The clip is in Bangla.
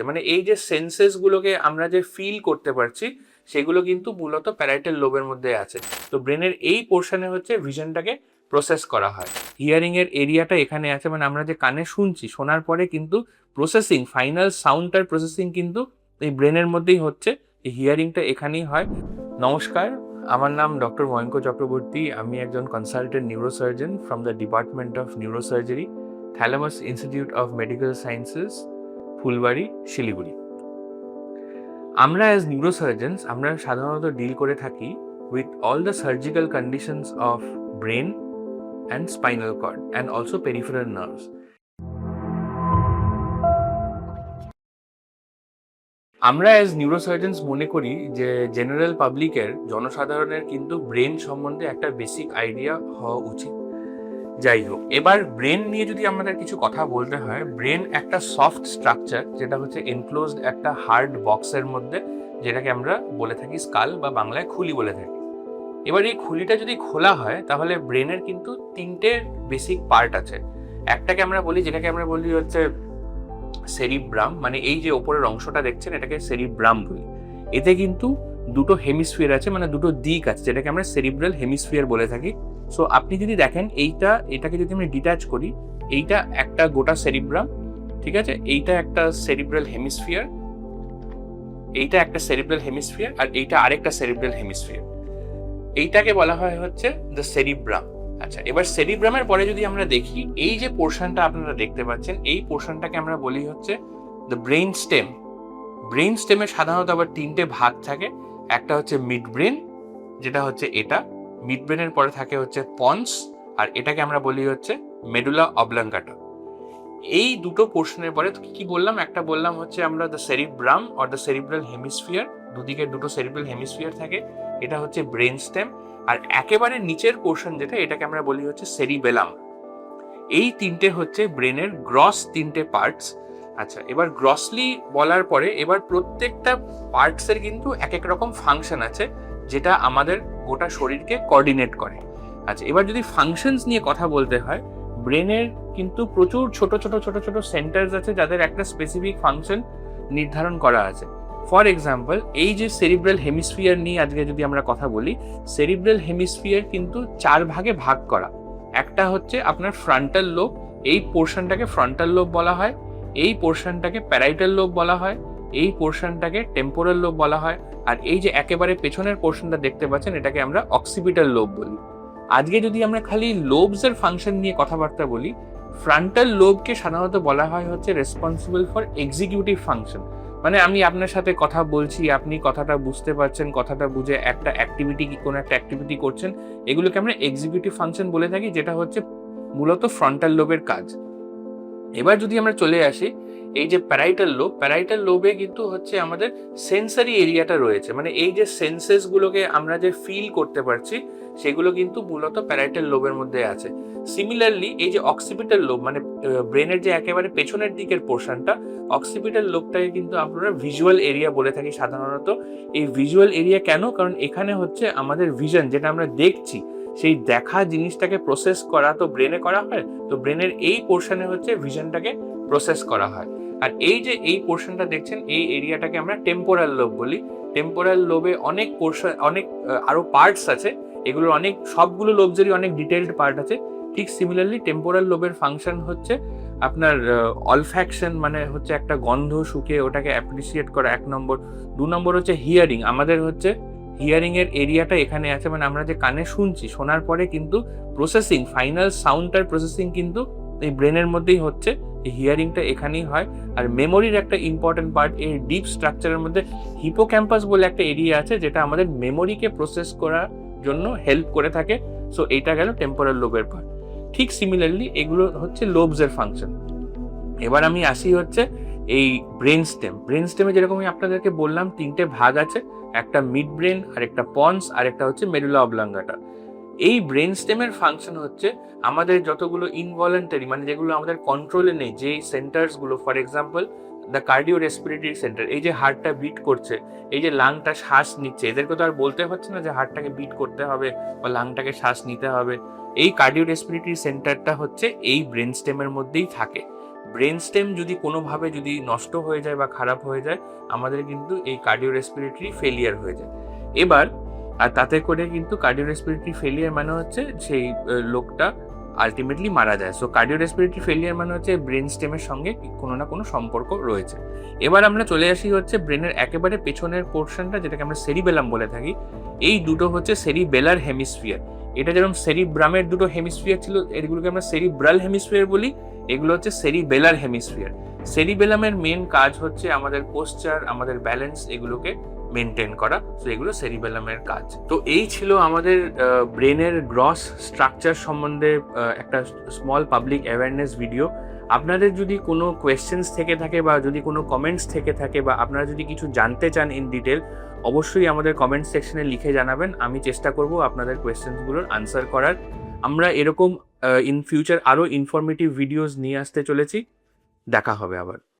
মানে এই যে সেন্সেস গুলোকে আমরা যে ফিল করতে পারছি সেগুলো কিন্তু মূলত প্যারাইটাল লোবের মধ্যে আছে। তো ব্রেনের এই পোর্শনে হচ্ছে ভিশনটাকে প্রসেস করা হয়। হিয়ারিং এর এরিয়াটা এখানে আছে, মানে আমরা যে কানে শুনছি, শোনার পরে কিন্তু প্রসেসিং, ফাইনাল সাউন্ডটার প্রসেসিং কিন্তু এই ব্রেনের মধ্যেই হচ্ছে। এই হিয়ারিংটা এখানেই হয়। নমস্কার, আমার নাম ডক্টর ময়ঙ্ক চক্রবর্তী। আমি একজন consultant neurosurgeon from the department of neurosurgery, Thalamus Institute of Medical Sciences, Phulbari, Siliguri. আমরা অ্যাজ নিউরোসার্জনস আমরা সাধারণত ডিল করে থাকি with all the surgical conditions of brain and spinal cord and also peripheral nerves. আমরা অ্যাজ নিউরোসার্জনস মনে করি যে জেনারেল পাবলিকের, জনসাধারণের কিন্তু ব্রেন সম্বন্ধে একটা বেসিক আইডিয়া হওয়া উচিত। যাই হোক, এবার ব্রেন নিয়ে যদি আমাদের কিছু কথা বলতে হয়, ব্রেন একটা সফট স্ট্রাকচার, যেটা হচ্ছে এনক্লোজড একটা হার্ড বক্সের মধ্যে, যেটাকে আমরা বলে থাকি স্কাল বা বাংলায় খুলি বলে থাকি। এবার এই খুলিটা যদি খোলা হয় তাহলে ব্রেনের কিন্তু তিনটে বেসিক পার্ট আছে। একটাকে আমরা বলি, যেটাকে আমরা বলি হচ্ছে সেরিব্রাম, মানে এই যে ওপরের অংশটা দেখছেন এটাকে সেরিব্রাম বলি। এতে কিন্তু দুটো হেমিস্ফিয়ার আছে, মানে দুটো দিক আছে, যেটাকে আমরা সেরিব্রাল হেমিস্ফিয়ার বলে থাকি। সো আপনি যদি দেখেন এটাকে যদি আমি ডিট্যাচ করি, এইটা একটা গোটা সেরিব্রাম, ঠিক আছে, এইটা একটা সেরিব্রাল হেমিস্ফিয়ার, এইটা একটা সেরিব্রাল হেমিস্ফিয়ার, আর এইটা আরেকটা সেরিব্রাল হেমিস্ফিয়ার। এইটাকে বলা হয় হচ্ছে দ্য সেরিব্রাম। আচ্ছা, এবার সেরিব্রামের পরে যদি আমরা দেখি, এই যে পোর্শনটা আপনারা দেখতে পাচ্ছেন, এই পোর্শনটাকে আমরা বলি হচ্ছে দ্য ব্রেইন স্টেম। ব্রেইন স্টেমে সাধারণত আবার তিনটে ভাগ থাকে। একটা হচ্ছে মিড ব্রেন, যেটা হচ্ছে এটা, মিড ব্রেনের পরে থাকে হচ্ছে পন্স, আর এটাকে আমরা বলি হচ্ছে মেডুলা অবলাঙ্গাটা। এই দুটো পোর্শনের পরে কি বললাম, একটা বললাম হচ্ছে আমরা the cerebrum or the cerebral hemisphere, দুদিকে দুটো সেরিব্রাল হেমিস্ফিয়ার থাকে, এটা হচ্ছে ব্রেন স্টেম। আর একেবারে নিচের পোর্শন যেটা, এটাকে আমরা বলি হচ্ছে সেরিবেলাম। এই তিনটে হচ্ছে ব্রেনের গ্রস তিনটে পার্টস। আচ্ছা, এবার গ্রসলি বলার পরে এবার প্রত্যেকটা পার্টসের কিন্তু এক এক রকম ফাংশন আছে, যেটা আমাদের গোটা শরীরকে কোঅর্ডিনেট করে। আচ্ছা, এবার যদি ফাংশনস নিয়ে কথা বলতে হয়, ব্রেনের কিন্তু প্রচুর ছোট ছোট ছোট ছোট সেন্টার্স আছে, যাদের একটা স্পেসিফিক ফাংশন নির্ধারণ করা আছে। ফর এক্সাম্পল, এই যে সেরিব্রাল হেমিস্ফিয়ার নিয়ে আজকে যদি আমরা কথা বলি, সেরিব্রাল হেমিস্ফিয়ার কিন্তু 4 ভাগে ভাগ করা। একটা হচ্ছে আপনার ফ্রন্টাল লোব, এই পোর্শনটাকে ফ্রন্টাল লোব বলা হয়, এই পোর্শনটাকে প্যারাইটাল লোব বলা হয়, এই পোর্শনটাকে টেম্পোরাল লোব বলা হয়, আর এই যে একেবারে পেছনের পোর্শনটা দেখতে পাচ্ছেন এটাকে আমরা অক্সিপিটাল লোব বলি। আজকে যদি আমরা খালি লোবসের ফাংশন নিয়ে কথাবার্তা বলি, ফ্রন্টাল লোবকে সাধারণত বলা হয় হচ্ছে রেসপন্সিবল ফর এক্সিকিউটিভ ফাংশন। মানে আমি আপনার সাথে কথা বলছি, আপনি কথাটা বুঝতে পারছেন, কথাটা বুঝে একটা অ্যাক্টিভিটি, কোনো একটা অ্যাক্টিভিটি করছেন, এগুলোকে আমরা এক্সিকিউটিভ ফাংশন বলে থাকি, যেটা হচ্ছে মূলত ফ্রন্টাল লোবের কাজ। এবার যদি আমরা চলে আসি এই যে প্যারাইটাল লোব, প্যারাইটাল লোবে কিন্তু হচ্ছে আমাদের সেন্সারি এরিয়াটা রয়েছে, মানে এই যে সেন্সেস গুলোকে আমরা যে ফিল করতে পারছি সেগুলো কিন্তু মূলত প্যারাইটাল লোবের মধ্যে আছে। সিমিলারলি এই যে অক্সিপিটাল লোব, মানে ব্রেনের যে একেবারে পেছনের দিকের পোর্শনটা, অক্সিপিটাল লোবটাকে কিন্তু আমরা ভিজুয়াল এরিয়া বলে থাকি সাধারণত। এই ভিজুয়াল এরিয়া কেন? কারণ এখানে হচ্ছে আমাদের ভিশন, যেটা আমরা দেখছি, সেই দেখা জিনিসটাকে প্রসেস করা তো ব্রেনে করা হয়। তো ব্রেনের এই পোর্শনে হচ্ছে ভিশনটাকে প্রসেস করা হয়। আর এই যে এই পোর্শনটা দেখছেন, এই এরিয়াটাকে আমরা টেম্পোরাল লোব বলি। টেম্পোরাল লোবে অনেক পোর্শন, অনেক আরো পার্টস আছে, এগুলোর অনেক, সবগুলো লোবসেরই অনেক ডিটেইলড পার্ট আছে। ঠিক সিমিলারলি টেম্পোরাল লোবের ফাংশন হচ্ছে আপনার অলফ্যাকশন, মানে হচ্ছে একটা গন্ধ শুকে ওটাকে অ্যাপ্রিসিয়েট করা, 1 নম্বর। 2 নম্বর হচ্ছে হিয়ারিং। আমাদের হচ্ছে হিয়ারিং এর এরিয়াটা এখানে আছে, মানে আমরা যে কানে শুনছি, শোনার পরে কিন্তু প্রসেসিং, ফাইনাল সাউন্ডটার প্রসেসিং কিন্তু এই ব্রেনের মধ্যেই হচ্ছে। এই হিয়ারিংটা এখানেই হয়। আর মেমোরির একটা ইম্পর্টেন্ট পার্ট, এই ডিপ স্ট্রাকচারের মধ্যে হিপোক্যাম্পাস বলে একটা এরিয়া আছে, যেটা আমাদের মেমোরিকে প্রসেস করার জন্য হেল্প করে থাকে। সো এইটা গেল টেম্পোরাল লোবের পার্ট। ঠিক সিমিলারলি এগুলো হচ্ছে লোবসের ফাংশন। এবার আমি আসি হচ্ছে এই ব্রেন স্টেম। ব্রেন স্টেমে যেরকম আমি আপনাদেরকে বললাম, 3টে ভাগ আছে, একটা মিড ব্রেন, আর একটা পন্স, আর একটা হচ্ছে মেডুলা অবলাঙ্গাটা। এই ব্রেন স্টেমের ফাংশন হচ্ছে আমাদের যতগুলো ইনভলেন্টারি, মানে যেগুলো আমাদের কন্ট্রোলে নেই, যে সেন্টার্স গুলো, for example the cardio respiratory centre, এই যে হার্টটা বিট করছে, এই যে লাংটা শ্বাস নিচ্ছে, এদেরকে তো আর বলতে হচ্ছে না যে হার্টটাকে বিট করতে হবে বা লাংটাকে শ্বাস নিতে হবে। এই কার্ডিও রেসপিরেটরি সেন্টারটা হচ্ছে এই ব্রেন স্টেমের মধ্যেই থাকে। ব্রেন স্টেম যদি কোনোভাবে যদি নষ্ট হয়ে যায় বা খারাপ হয়ে যায়, আমাদের কিন্তু এই কার্ডিও রেসপিরেটরি ফেলিয়ার হয়ে যায়। এবার আর তাতে করে কিন্তু কার্ডিও রেসপিরেটরি ফেলিয়ার মানে হচ্ছে সেই লোকটা আলটিমেটলি মারা যায়। সো কার্ডিও রেসপিরেটরি ফেলিয়ার মানে হচ্ছে ব্রেন স্টেমের সঙ্গে কোনো না কোনো সম্পর্ক রয়েছে। এবার আমরা চলে আসি হচ্ছে ব্রেনের একেবারে পেছনের পোর্শনটা, যেটাকে আমরা সেরিবেলাম বলে থাকি। এই দুটো হচ্ছে সেরিবেলার হেমিস্ফিয়ার। এটা যেরকম সেরিব্রামের দুটো হেমিস্ফিয়ার ছিল, এগুলোকে আমরা সেরিব্রাল হেমিস্ফিয়ার বলি, এগুলো হচ্ছে সেরিবেলার হেমিস্ফিয়ার। সেরিবেলামের মেন কাজ হচ্ছে আমাদের পোশ্চার, আমাদের ব্যালেন্স, এগুলোকে মেনটেন করা। তো এগুলো সেরিবেলামের কাজ। তো এই ছিল আমাদের ব্রেনের গ্রস স্ট্রাকচার সম্বন্ধে একটা স্মল পাবলিক অ্যাওয়ারনেস ভিডিও। আপনাদের যদি কোনো কোয়েশ্চেন্স থেকে থাকে বা যদি কোনো কমেন্টস থেকে থাকে বা আপনারা যদি কিছু জানতে চান ইন ডিটেল, অবশ্যই আমাদের কমেন্ট সেকশনে লিখে জানাবেন। আমি চেষ্টা করব আপনাদের কোয়েশ্চেন্সগুলোর আনসার করার। আমরা এরকম ইন ফিউচার আরও ইনফরমেটিভ ভিডিওস নিয়ে আসতে চলেছি। দেখা হবে আবার।